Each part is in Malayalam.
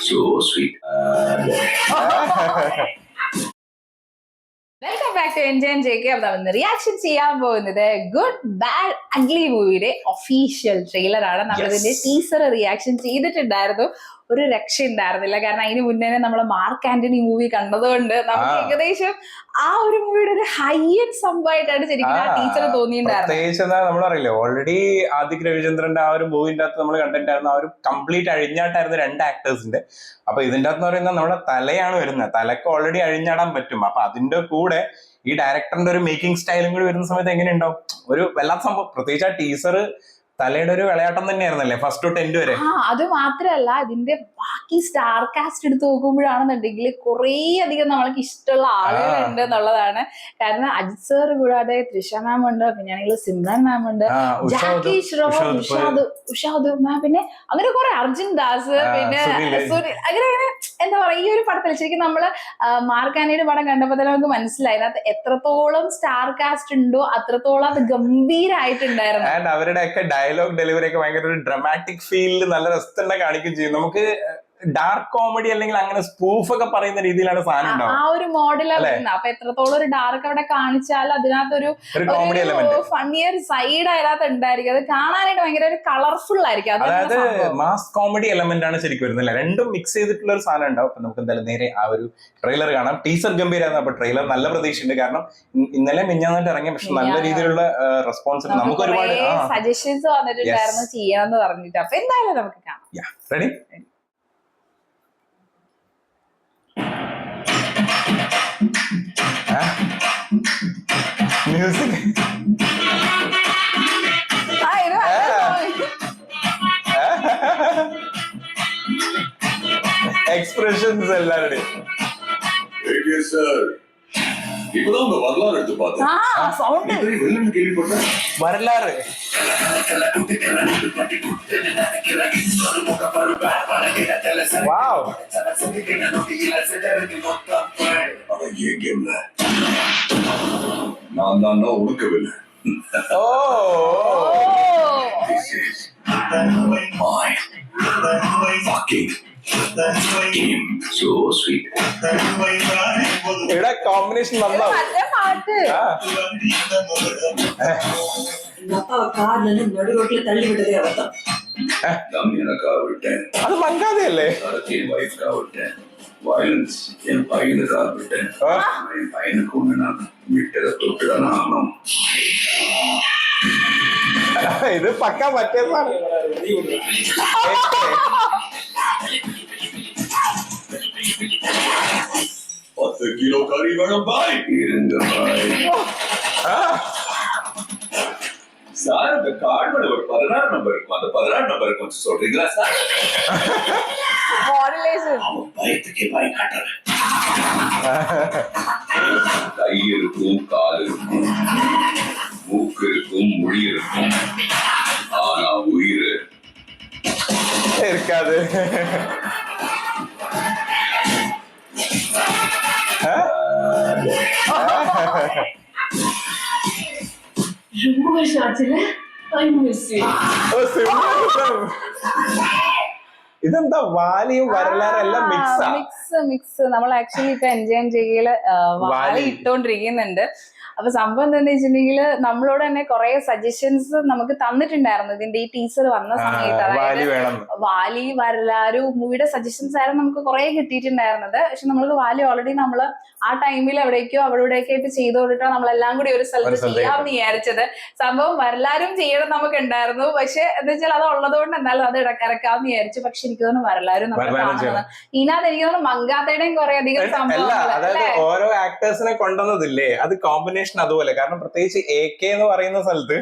So sweet. Welcome back to enjoy JK. നമ്മൾ റിയാക്ഷൻ ചെയ്യാൻ പോകുന്നത് ഗുഡ് ബാഡ് അഗ്ലി മൂവിയുടെ ഒഫീഷ്യൽ ട്രെയിലർ ആണ്. നമ്മളിതിന്റെ ടീസർ റിയാക്ഷൻ ചെയ്തിട്ടുണ്ടായിരുന്നു. ഒരു രക്ഷ ഉണ്ടായിരുന്നില്ല, കാരണം അതിന് മുന്നേ നമ്മൾ മാർക്ക് ആന്റണി മൂവി കണ്ടതുകൊണ്ട് നമുക്ക് ഏകദേശം ആ ഒരു മൂവിയുടെ ഒരു ഹൈ എൻഡ് സംഭവമായിട്ടാണ് ശരിക്കും ആ ടീച്ചർ തോന്നിയിട്ടുണ്ടായിരുന്നത്. നമ്മളറിയില്ലേ, ഓൾറെഡി ആദിക് രവിചന്ദ്രന്റെ ആ ഒരു മൂവിന്റെ അകത്ത് നമ്മൾ കണ്ടിട്ടായിരുന്നു. ആ ഒരു കംപ്ലീറ്റ് അഴിഞ്ഞാട്ടായിരുന്നു രണ്ട് ആക്ടേഴ്സിന്റെ. അപ്പൊ ഇതിന്റെ അകത്ത് പറയുന്നത് നമ്മുടെ തലയാണ് വരുന്നത്. തലക്ക് ഓൾറെഡി അഴിഞ്ഞാടാൻ പറ്റും. അപ്പൊ അതിന്റെ കൂടെ ഈ ഡയറക്ടറിന്റെ ഒരു മേക്കിംഗ് സ്റ്റൈലും കൂടി വരുന്ന സമയത്ത് എങ്ങനെ ഉണ്ടാവും? ഒരു വല്ലാത്ത സംഭവം. പ്രത്യേകിച്ച് ആ ടീസർ തലയുടെ ഒരു വിളയാട്ടം തന്നെയായിരുന്നല്ലേ ഫസ്റ്റ് തൊട്ട് എൻഡ് വരെ. അത് മാത്രല്ല, ഇതിന്റെ ബാക്കി സ്റ്റാർ കാസ്റ്റ് എടുത്ത് നോക്കുമ്പോഴാണെന്നുണ്ടെങ്കിൽ കുറേ അധികം നമ്മൾക്ക് ഇഷ്ടമുള്ള ആളുകളുണ്ട് എന്നുള്ളതാണ്. കാരണം അജിത് സാർ കൂടാതെ തൃഷ മാം ഉണ്ട്, പിന്നെ സിമ്രൻ മാം ഉണ്ട്, ജാക്കി ഷ്രോഫ്, ഉഷാദ് മാം, പിന്നെ അങ്ങനെ കുറെ അർജുൻ ദാസ്, പിന്നെ അങ്ങനെ എന്താ പറയാ, ഈ ഒരു പടത്തിൽ ശരിക്കും നമ്മള് മാർക്ക് ആന്റണിയുടെ പടം കണ്ടപ്പോൾ തന്നെ നമുക്ക് മനസ്സിലായി അതിനകത്ത് എത്രത്തോളം സ്റ്റാർ കാസ്റ്റ് ഉണ്ടോ അത്രത്തോളം അത് ഗംഭീരായിട്ടുണ്ടായിരുന്നു. അവരുടെയൊക്കെ ഡയലോഗ് ഡെലിവറി ഒക്കെ ഭയങ്കര ഒരു ഡ്രമാറ്റിക് ഫീലിൽ നല്ല രസത്തിന്റെ കാണിക്കുകയും ചെയ്യും. നമുക്ക് ഡാർക്ക് കോമഡി അല്ലെങ്കിൽ അങ്ങനെ സ്പൂഫ് ഒക്കെ പറയുന്ന രീതിയിലാണ് സാധനം ആ ഒരു മോഡലാണ് വരുന്നത്. അപ്പൊ എത്രത്തോളം ഒരു ഡാർക്ക് അവിടെ കാണിച്ചാൽ അതിനകത്തൊരു ഫണ്ണിയർ സൈഡ് അതിനകത്ത് ഉണ്ടായിരിക്കും. അത് കാണാനായിട്ട് ഭയങ്കര ഒരു കളർഫുൾ ആയിരിക്കും. അതായത് മാസ് കോമഡി എലമെന്റ് ആണ് ശരിക്കും വരുന്നില്ല, രണ്ടും മിക്സ് ചെയ്തിട്ടുള്ള ഒരു സാധനം ഉണ്ടാവും. അപ്പൊ നമുക്ക് എന്തായാലും നേരെ ആ ഒരു ട്രെയിലർ കാണാം. ടീസർ ഗംഭീരായിരുന്നു. അപ്പൊ ട്രെയിലർ നല്ല പ്രതീക്ഷയുണ്ട്, കാരണം ഇന്നലെ മിഞ്ഞാന്നിട്ട് ഇറങ്ങിയ, പക്ഷെ നല്ല രീതിയിലുള്ള റെസ്പോൺസ് നമുക്ക് ഒരുപാട് സജഷൻസ് വന്നിട്ടുണ്ടായിരുന്നു ചെയ്യാന്ന് പറഞ്ഞിട്ട്. അപ്പൊ എന്തായാലും നമുക്ക് കാണാം. റെഡി? മ്യൂസിക് எக்ஸ்பிரஷன்ஸ் எல்லாரும் இப்பதான் உங்க வரலாறு எடுத்து பார்த்தேன். கேள்விப்பட்டேன். வரலாறு வாவ். நான் தான் உடுக்கவில்லை. ஓ my fucking game. So sweet. ഇവിടെ കോമ്പിനേഷൻ വന്നോ? അത് മങ്കാതെയല്ലേ? വയലൻസ് என் பையனுக்காக விட்டேன். என் பையனுக்கு ஒண்ணு நான் விட்டதை தொட்டுதான் ஆகணும். ഇത് പക്കാ പറ്റേ സാറ്. 10 கிலோ கறி வேணும் பாய். இருங்க பாய். சார், இந்த கார்டு ஒரு 16 நம்பர் இருக்கும். அந்த 16 நம்பர் கொஞ்சம் சொல்றீங்களா சார்? அவன் பயத்துக்கே பயம் காட்டுறேன். கை இருக்கும், கால் இருக்கும், மூக்கு இருக்கும், மொழி இருக்கும், ஆனா உயிர் இருக்காது. ഇതെന്താ വാലിയും വരലാറും എല്ലാം മിക്സ് നമ്മൾ ആക്ച്വലി ഇപ്പൊ എൻജോയ് ചെയ്യല് വാലി ഇട്ടോണ്ടിരിക്കുന്നുണ്ട്. അപ്പൊ സംഭവം എന്താന്ന് വെച്ചിട്ടുണ്ടെങ്കിൽ നമ്മളോട് തന്നെ കുറെ സജഷൻസ് നമുക്ക് തന്നിട്ടുണ്ടായിരുന്നു ഇതിന്റെ ഈ ടീച്ചർ വന്ന സമയത്ത്. അതായത് വാലി വരലാരു മൂവിയുടെ സജഷൻസ് ആയിരുന്നു നമുക്ക് കുറെ കിട്ടിയിട്ടുണ്ടായിരുന്നത്. പക്ഷെ നമ്മൾക്ക് വാലി ഓൾറെഡി നമ്മള് ആ ടൈമിൽ എവിടേക്കോ അവിടെയൊക്കെ ആയിട്ട് ചെയ്തോണ്ടിട്ടാണ് നമ്മളെല്ലാം കൂടി ഒരു സ്ഥലത്ത് ചെയ്യാമെന്ന് വിചാരിച്ചത്. സംഭവം വരലാരും ചെയ്യണം നമുക്ക് ഉണ്ടായിരുന്നു. പക്ഷെ എന്താ വെച്ചാൽ അത് ഉള്ളതുകൊണ്ട് എന്തായാലും അത് ഇറക്കാമെന്ന് വിചാരിച്ചു. പക്ഷെ എനിക്ക് തോന്നുന്നു വരലാരും നമ്മൾ കാണുന്നത് ഇതിനകത്ത് എനിക്ക് തോന്നുന്നു മങ്കാത്തയുടെയും കുറെ അധികം സംഭവം ഓരോ ആക്ടേഴ്സിനെ കൊണ്ടുവന്നതില്ലേ, അത് കോമ്പിനേഷൻ അതുപോലെ. കാരണം പ്രത്യേകിച്ച് AK എന്ന് പറയുന്ന സ്ഥലത്ത്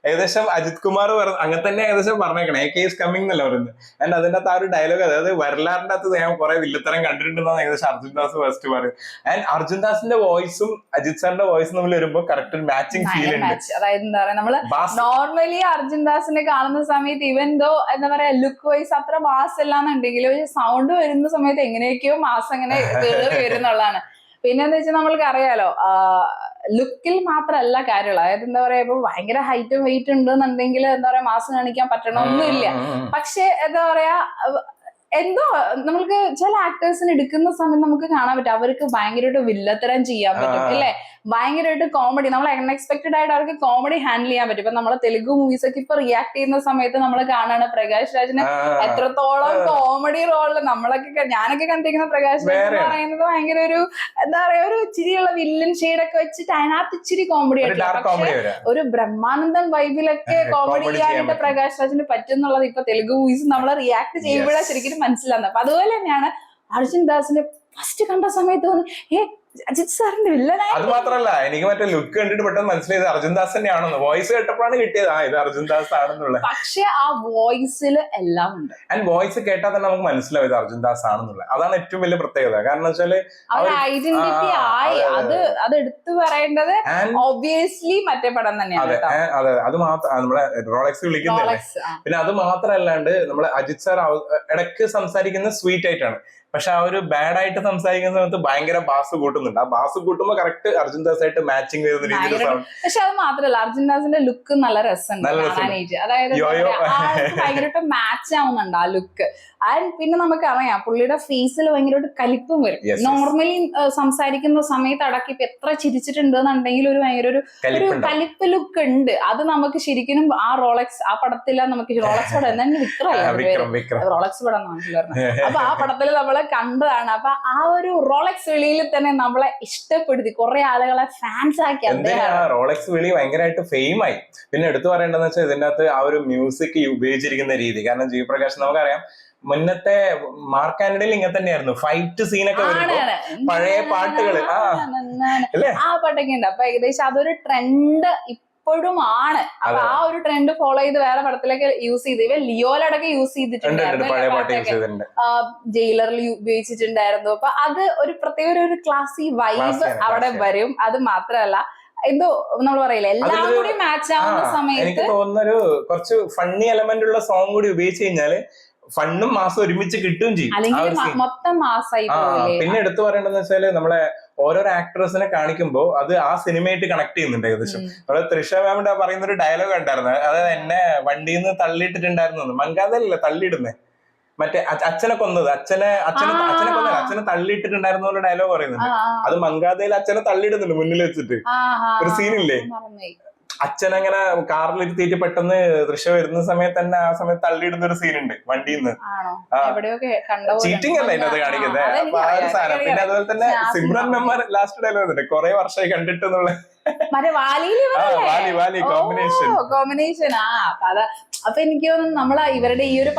ഏകദേശം അജിത് കുമാർ അങ്ങനെ തന്നെ ഏകദേശം പറഞ്ഞേക്കണം, AK is coming എന്നല്ല പറയുന്നത്. ആൻഡ് അതിന്റെ അകത്ത് ആ ഒരു ഡയലോഗ്, അതായത് വരലാറിന്റെ അകത്ത് ഞാൻ കുറെ വില്ലത്തരം കണ്ടിട്ടുണ്ടെന്നാണ് ഏകദേശം അർജുൻ ദാസ് ഫസ്റ്റ് പറയും. ആൻഡ് അർജുൻ ദാസിന്റെ വോയിസും അജിത് സാറിന്റെ വോയിസും തമ്മിൽ വരുമ്പോൾ കറക്റ്റ് ഒരു മാച്ചിങ് ഫീൽ ഉണ്ട്. അതായത് എന്താ പറയാ, നമ്മള് നോർമലി അർജുൻ ദാസിനെ കാണുന്ന സമയത്ത് ഇവൻ ദോ എന്താ പറയാ ലുക്ക് വൈസ് അത്ര മാസ് അല്ലാന്നുണ്ടെങ്കിലും സൗണ്ട് വരുന്ന സമയത്ത് എങ്ങനെയൊക്കെയോ മാസ് അങ്ങനെ കയറി വരുന്നുള്ളതാണ്. പിന്നെന്താ വെച്ചാൽ നമ്മൾക്ക് അറിയാലോ ലുക്കിൽ മാത്രമല്ല കാര്യമുള്ളൂ. അതായത് എന്താ പറയാ, ഇപ്പൊ ഭയങ്കര ഹൈറ്റും വെയിറ്റ് ഉണ്ടെന്നുണ്ടെങ്കിൽ എന്താ പറയാ മാസം കാണിക്കാൻ പറ്റണമൊന്നുമില്ല. പക്ഷെ എന്താ പറയാ, എന്തോ നമ്മൾക്ക് ചില ആക്ടേഴ്സിന് എടുക്കുന്ന സമയത്ത് നമുക്ക് കാണാൻ പറ്റും അവർക്ക് ഭയങ്കരമായിട്ട് വില്ലത്തരം ചെയ്യാൻ പറ്റും അല്ലെ, ഭയങ്കരമായിട്ട് കോമഡി, നമ്മൾ അൺഎക്സ്പെക്ടഡ് ആയിട്ട് അവർക്ക് കോമഡി ഹാൻഡിൽ ചെയ്യാൻ പറ്റും. ഇപ്പൊ നമ്മളെ തെലുഗു മൂവീസ് ഒക്കെ ഇപ്പൊ റിയാക്ട് ചെയ്യുന്ന സമയത്ത് നമ്മൾ കാണാണ് പ്രകാശ് രാജിന് എത്രത്തോളം കോമഡി റോളില് നമ്മളൊക്കെ ഞാനൊക്കെ കണ്ടിരിക്കുന്ന പ്രകാശ് രാജ് എന്ന് പറയുന്നത് ഭയങ്കര ഒരു എന്താ പറയാ ഒരു ഇച്ചിരിയുള്ള വില്ലൻ ഷെയ്ഡൊക്കെ വെച്ചിട്ട് അതിനകത്ത് ഇച്ചിരി കോമഡി ആയിട്ടുള്ള, പക്ഷെ ഒരു ബ്രഹ്മാനന്ദം വൈബിലൊക്കെ കോമഡി ചെയ്യാനായിട്ട് പ്രകാശ് രാജിന് പറ്റുന്നുള്ളത് ഇപ്പൊ തെലുഗു മൂവീസ് നമ്മളെ റിയാക്ട് ചെയ്യുമ്പോഴാണ് ശരിക്കും മനസ്സിലാവുന്നത്. അപ്പൊ അതുപോലെ തന്നെയാണ് അർജുൻ ദാസിനെ ഫസ്റ്റ് കണ്ട സമയത്ത് തോന്നി അജിത് സാറിന്റെ വില്ലനായി. അത് മാത്രല്ല, എനിക്ക് മറ്റേ ലുക്ക് കണ്ടിട്ട് പെട്ടെന്ന് മനസ്സിലായത് അർജുൻ ദാസ് തന്നെയാണെന്ന്. വോയിസ് കേട്ടപ്പോഴാണ് കിട്ടിയത് ഇത് അർജുൻ ദാസ് ആണെന്നുള്ളത്. പക്ഷെ ആ വോയിസിൽ എല്ലാം ഉണ്ട്. ആൻഡ് വോയിസ് കേട്ടാൽ തന്നെ നമുക്ക് മനസ്സിലാവും ഇത് അർജുൻ ദാസ് ആണെന്നുള്ളത്. അതാണ് ഏറ്റവും വലിയ പ്രത്യേകത. കാരണം വെച്ചാല് ഐഡന്റിറ്റി ആയി, അത് എടുത്തു പറയേണ്ടത് ഒബ്വിയസ്ലി മറ്റേ പടം തന്നെയാണ്. അതെ, അത് മാത്രം നമ്മളെ റോളക്സ് വിളിക്കുന്നില്ല. പിന്നെ അത് മാത്രമല്ലാണ്ട് നമ്മളെ അജിത് സാർ ഇടയ്ക്ക് സംസാരിക്കുന്നത് സ്വീറ്റ് ആയിട്ടാണ്, പക്ഷെ ആ ഒരു ബാഡ് ആയിട്ട് സംസാരിക്കുന്ന സമയത്ത് ഭയങ്കര ബാസ് കൂട്ടുന്നുണ്ട്. ആ ബാസ് കൂട്ടുമ്പോ കറക്റ്റ് അർജുൻ ദാസ് ആയിട്ട് മാച്ചിങ് വരുന്ന രീതിയിൽ. പക്ഷെ അത് മാത്രല്ല, അർജുൻ ദാസിന്റെ ലുക്ക് നല്ല രസമുണ്ട് കാണാനായിട്ട്. അതായത് ഭയങ്കരമായിട്ട് മാച്ച് ആവുന്നുണ്ട് ആ ലുക്ക്. ആൻഡ് പിന്നെ നമുക്കറിയാം പുള്ളിയുടെ ഫേസിൽ ഭയങ്കരമായിട്ട് കലിപ്പും വരും. നോർമലി സംസാരിക്കുന്ന സമയത്ത് അടക്കി ഇപ്പൊ എത്ര ചിരിച്ചിട്ടുണ്ട് എന്നുണ്ടെങ്കിൽ ഒരു ഭയങ്കര ഒരു കലിപ്പ് ലുക്ക് ഉണ്ട്. അത് നമുക്ക് ശരിക്കും ആ റോളക്സ് ആ പടത്തില നമുക്ക് റോളക്സ് പടം എന്തായാലും വിക്രമല്ല, റോളക്സ് പടം മനസ്സിലായിരുന്നു. അപ്പൊ ആ പടത്തിൽ നമ്മള് കണ്ടതാണ്. അപ്പൊ ആ ഒരു റോളക്സ് വിളിയിൽ തന്നെ നമ്മളെ ഇഷ്ടപ്പെടുത്തി കുറെ ആളുകളെ ഫാൻസ് ആക്കി. റോളക്സ് വിളി ഭയങ്കരമായിട്ട് ഫെയിം ആയി. പിന്നെ എടുത്തു പറയേണ്ടതെന്ന് വെച്ചാൽ ഇതിന്റെ അകത്ത് ആ ഒരു മ്യൂസിക് ഉപയോഗിച്ചിരിക്കുന്ന രീതി. കാരണം ജി പ്രകാശ് നമുക്കറിയാം മുന്നത്തെ മാർക്ക് ആന്റണിയിൽ ഇങ്ങനെ തന്നെയായിരുന്നു, ഫൈറ്റ് സീനൊക്കെ വരുമ്പോ പഴയ പാട്ടുകള് ആ പാട്ടൊക്കെ ഉണ്ട്. അപ്പൊ ഏകദേശം അതൊരു ട്രെൻഡ് ഇപ്പോഴും ആണ്. അപ്പൊ ആ ഒരു ട്രെൻഡ് ഫോളോ ചെയ്ത് വേറെ പടത്തിലൊക്കെ യൂസ് ചെയ്ത് ഇവ ലിയോലടക്കം യൂസ് ചെയ്തിട്ടുണ്ടായിരുന്നു, ജയിലറിൽ ഉപയോഗിച്ചിട്ടുണ്ടായിരുന്നു. അപ്പൊ അത് ഒരു പ്രത്യേക ഒരു ക്ലാസി വൈബ് അവിടെ വരും. അത് മാത്രമല്ല എന്തോ നമ്മൾ പറയില്ല എല്ലാം കൂടി മാച്ച് ആവുന്ന സമയത്ത് എനിക്ക് തോന്നുന്നൊരു കുറച്ച് ഫണ്ണി എലമെന്റ് ഉള്ള സോങ് കൂടി ഉപയോഗിച്ച് കഴിഞ്ഞാല് ഫണ്ണും മാസം ഒരുമിച്ച് കിട്ടുകയും ചെയ്യും. മൊത്തം മാസായി. പിന്നെ എടുത്തു പറയേണ്ടതെന്ന് വെച്ചാല് നമ്മളെ ഓരോരോ ആക്ട്രസിനെ കാണിക്കുമ്പോ അത് ആ സിനിമയായിട്ട് കണക്ട് ചെയ്യുന്നുണ്ട്. ഏകദേശം നമ്മള് തൃഷ മാമിന്റെ പറയുന്ന ഒരു ഡയലോഗ് ഉണ്ടായിരുന്നു, അതായത് എന്നെ വണ്ടിയിൽ നിന്ന് തള്ളിയിട്ടിട്ടുണ്ടായിരുന്നു, മങ്കാതല്ലേ തള്ളിയിടുന്നേ, മറ്റേ അച്ഛനെ കൊന്നത്, അച്ഛനെ കൊന്നത്, അച്ഛനെ തള്ളിയിട്ടിട്ടുണ്ടായിരുന്ന ഒരു ഡയലോഗ് പറയുന്നുണ്ട്. അത് മങ്കാതയിൽ അച്ഛനെ തള്ളിയിടുന്നുണ്ട് മുന്നിൽ വെച്ചിട്ട് ഒരു സീനില്ലേ, അച്ഛനങ്ങനെ കാറിലിരുത്തിയിട്ട് പെട്ടെന്ന് തൃശ വരുന്ന സമയത്ത് തന്നെ ആ സമയത്ത് തള്ളിയിടുന്ന ഒരു സീനുണ്ട് വണ്ടിയിൽ നിന്ന്. ചീറ്റിംഗ് അല്ല അതിനകത്ത് കാണിക്കുന്നത്. അപ്പൊ ആ ഒരു സാധനം. പിന്നെ അതുപോലെ തന്നെ സിമ്രൻ മെമ്മർ ലാസ്റ്റ് ഡയലോഗ് ഉണ്ട്, കുറെ വർഷമായി കണ്ടിട്ടെന്നുള്ള വാലി കോമ്പിനേഷൻ. അപ്പൊ എനിക്ക് തോന്നുന്നു നമ്മളെ ഇവരുടെ ഈ ഒരു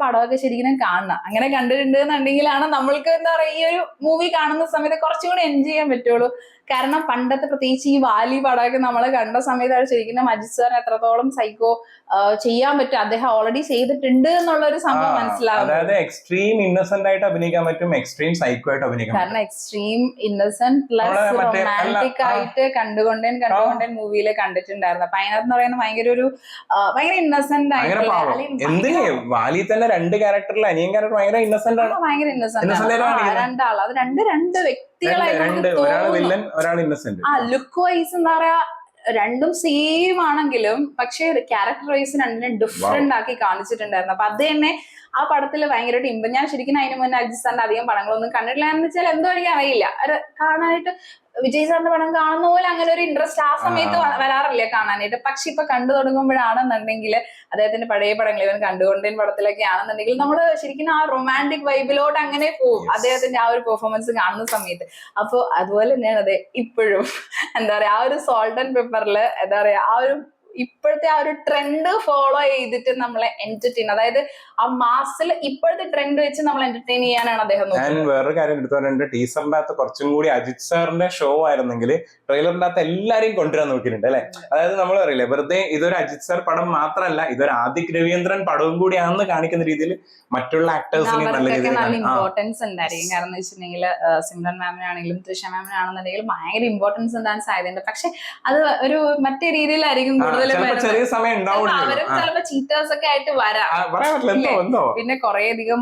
പടമൊക്കെ ശരിക്കും കാണണം. അങ്ങനെ കണ്ടിട്ടുണ്ട് എന്നുണ്ടെങ്കിലാണ് നമ്മൾക്ക് എന്താ പറയാ ഈ ഒരു മൂവി കാണുന്ന സമയത്ത് കുറച്ചും കൂടി എൻജോയ് ചെയ്യാൻ പറ്റുള്ളൂ. കാരണം പണ്ടത്തെ പ്രത്യേകിച്ച് ഈ വാലി പടമൊക്കെ നമ്മൾ കണ്ട സമയത്താണ് ശരിക്കും അജിത് സാറിന് എത്രത്തോളം സൈക്കോ ചെയ്യാൻ പറ്റും, അദ്ദേഹം ഓൾറെഡി ചെയ്തിട്ടുണ്ട് എന്നുള്ള ഒരു സംഭവം മനസ്സിലാവും. അതായത് എക്സ്ട്രീം ഇന്നസെന്റ് ആയിട്ട് അഭിനയിക്കാൻ പറ്റും, എക്സ്ട്രീം സൈക്കോ ആയിട്ട് അഭിനയിക്കാൻ കാരണം എക്സ്ട്രീം ഇന്നസെന്റ് പ്ലസ് റൊമാൻറ്റിക് ആയിട്ട് കണ്ടുകൊണ്ടേൻ മൂവിയിൽ കണ്ടിട്ടുണ്ടായിരുന്നു. അപ്പൊ അതിനകത്ത് പറയുന്നത് ഭയങ്കര ഇന്നസെന്റ് ആയിട്ട്. വാലി തന്നെ രണ്ട് ക്യാരക്ടറിൽ അനിയൻ ക്യാരക്ടർ ഭയങ്കര ഇന്നസെന്റ് ആണ്, ഭയങ്കര ഇന്നസെന്റ് രണ്ടാൾ, അത് രണ്ട് വ്യക്തികളായിട്ട്. ലുക്ക് വൈസ് എന്താ പറയാ രണ്ടും സെയിം ആണെങ്കിലും പക്ഷെ ക്യാരക്ടർ വൈസ് രണ്ടിനും ഡിഫറെന്റ് ആക്കി കാണിച്ചിട്ടുണ്ടായിരുന്നു. അപ്പൊ അത് തന്നെ ആ പടത്തിൽ ഭയങ്കരമായിട്ട് ഞാൻ ശരിക്കും അതിന് മുന്നേ അജിത് സാറിന്റെ അധികം പടങ്ങളൊന്നും കണ്ടിട്ടില്ല. എന്ന് വെച്ചാൽ എന്തോ എനിക്ക് അറിയില്ല, കാണാനായിട്ട് വിജയ് സാറിന്റെ പടം കാണുന്ന പോലെ അങ്ങനെ ഒരു ഇൻട്രസ്റ്റ് ആ സമയത്ത് വരാറില്ല കാണാനായിട്ട്. പക്ഷെ ഇപ്പൊ കണ്ടു തുടങ്ങുമ്പോഴാണെന്നുണ്ടെങ്കിൽ അദ്ദേഹത്തിന്റെ പഴയ പടങ്ങൾ ഇവൻ കണ്ടുകൊണ്ടേൻ പടത്തിലൊക്കെ ആണെന്നുണ്ടെങ്കിൽ നമ്മള് ശരിക്കും ആ റൊമാൻറ്റിക് വൈബിലോട്ട് അങ്ങനെ പോകും അദ്ദേഹത്തിന്റെ ആ ഒരു പെർഫോമൻസ് കാണുന്ന സമയത്ത്. അപ്പൊ അതുപോലെ തന്നെയാണ് അതെ ഇപ്പോഴും എന്താ പറയാ ആ ഒരു സോൾട്ട് ആൻഡ് പെപ്പറില് എന്താ പറയാ ആ ഒരു ഇപ്പോഴത്തെ ആ ഒരു ട്രെൻഡ് ഫോളോ ചെയ്തിട്ട് നമ്മളെ എന്റർടൈൻ, അതായത് ആ മാസിൽ ഇപ്പോഴത്തെ ട്രെൻഡ് വെച്ച് നമ്മൾ എന്റർടൈൻ ചെയ്യാനാണ് അദ്ദേഹം നോക്കുന്നത്. വേറൊരു കാര്യം എടുത്തു പറഞ്ഞിട്ട് ടീച്ചറിന്റെ അകത്ത് കുറച്ചും കൂടി അജിത് സാറിന്റെ ഷോ ആയിരുന്നെങ്കിൽ ട്രെയിലറിന്റെ അകത്ത് എല്ലാരെയും കൊണ്ടുവരാൻ നോക്കിയിട്ടുണ്ട് അല്ലെ. അതായത് നമ്മൾ അറിയില്ലേ വെറുതെ ഇതൊരു അജിത് സാർ പടം മാത്രമല്ല ഇതൊരു ആദിക് രവീന്ദ്രൻ പടവും കൂടിയാണെന്ന് കാണിക്കുന്ന രീതിയിൽ മറ്റുള്ള ആക്ടേഴ്സിനെ നല്ല ഇമ്പോർട്ടൻസ് ഉണ്ടായിരിക്കും. കാരണം എന്ന് വെച്ചിട്ടുണ്ടെങ്കിൽ സിമ്രൻ മാമിനാണെങ്കിലും തൃഷ മാമിനാണെന്നുണ്ടെങ്കിലും ഭയങ്കര ഇമ്പോർട്ടൻസ് ഉണ്ടാകാൻ സാധ്യതയുണ്ട്. പക്ഷെ അത് ഒരു മറ്റേ രീതിയിലായിരിക്കും കൂടുതൽ ചെറിയ സമയം അവരും ചിലപ്പോ ചീറ്റേഴ്സ് ഒക്കെ ആയിട്ട് വരാം. പിന്നെ കുറെ അധികം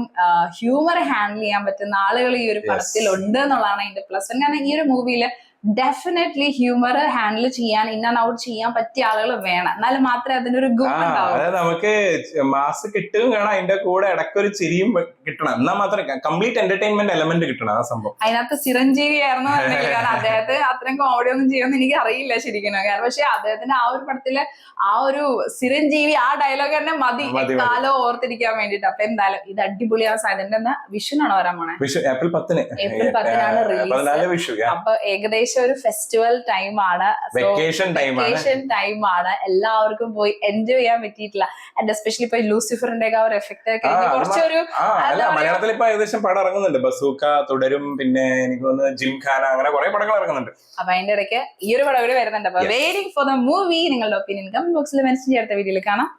ഹ്യൂമർ ഹാൻഡിൽ ചെയ്യാൻ പറ്റുന്ന ആളുകൾ ഈ ഒരു പടത്തിൽ ഉണ്ട് എന്നുള്ളതാണ് അതിന്റെ പ്ലസ്. കാരണം ഈ ഒരു മൂവിയില് ഡെഫിനറ്റ്ലി ഹ്യൂമർ ഹാൻഡിൽ ചെയ്യാൻ ഇൻ ആൻഡ് ഔട്ട് ചെയ്യാൻ പറ്റിയ ആളുകൾ വേണം, എന്നാലും മാത്രമേ അതിനൊരു ഗുണം ഉണ്ടാവൂ. അതായത് നമുക്ക് മാസ് കിട്ടുകയും വേണം, അതിന്റെ കൂടെ ഇടയ്ക്കൊരു ചിരിയും കിട്ടണം, എന്നാൽ മാത്രമേ കംപ്ലീറ്റ് എന്റർടൈൻമെന്റ് എലമെന്റ് കിട്ടണം ആ സംഭവം. അതിനകത്ത് ചിരഞ്ജീവി ആയിരുന്നു കാരണം അദ്ദേഹത്തെ അത്രയും കോമഡി ഒന്നും ചെയ്യുമെന്ന് എനിക്ക് അറിയില്ല ശരിക്കും. കാരണം പക്ഷെ അദ്ദേഹത്തിന്റെ ആ ഒരു പടത്തില് ആ ഒരു ചിരഞ്ജീവി ആ ഡയലോഗ് തന്നെ മതി കാലം ഓർത്തിരിക്കാൻ വേണ്ടിട്ട്. അപ്പൊ എന്തായാലും ഇത് അടിപൊളിയാ. സാധനം വിഷുനാണോ വരാൻ പോണേ? ഏപ്രിൽ 10-ന് ഏപ്രിൽ 10-നാണ് റിലീസ്. അപ്പൊ ഏകദേശം ഒരു ഫെസ്റ്റിവൽ ടൈമാണ്, വെക്കേഷൻ ടൈമാണ്, എല്ലാവർക്കും പോയി എൻജോയ് ചെയ്യാൻ പറ്റിയിട്ടില്ല. ആൻഡ് എസ്പെഷ്യലി ഇപ്പൊ ലൂസിഫറിന്റെ ഒക്കെ ഒരു എഫക്ട് ഒക്കെ കുറച്ചൊരു മലയാളത്തിൽ ഇപ്പൊ ഏകദേശം പടം ഇറങ്ങുന്നുണ്ട്. ബസൂക്ക തുടരും, പിന്നെ എനിക്ക് തോന്നുന്നു ജിംഖാന, അങ്ങനെ കുറെ പടങ്ങൾ ഇറങ്ങുന്നുണ്ട്. അപ്പൊ അതിന്റെ ഇടയ്ക്ക് ഈ ഒരു പടം കൂടി വരുന്നുണ്ട്. അപ്പൊ വെയിറ്റിംഗ് ഫോർ ദ മൂവി. നിങ്ങളുടെ ഒപ്പീനിയൻ കമന്റ് ബോക്സിൽ മെൻഷൻ ചെയ്യാത്ത വീഡിയോയിൽ കാണാം.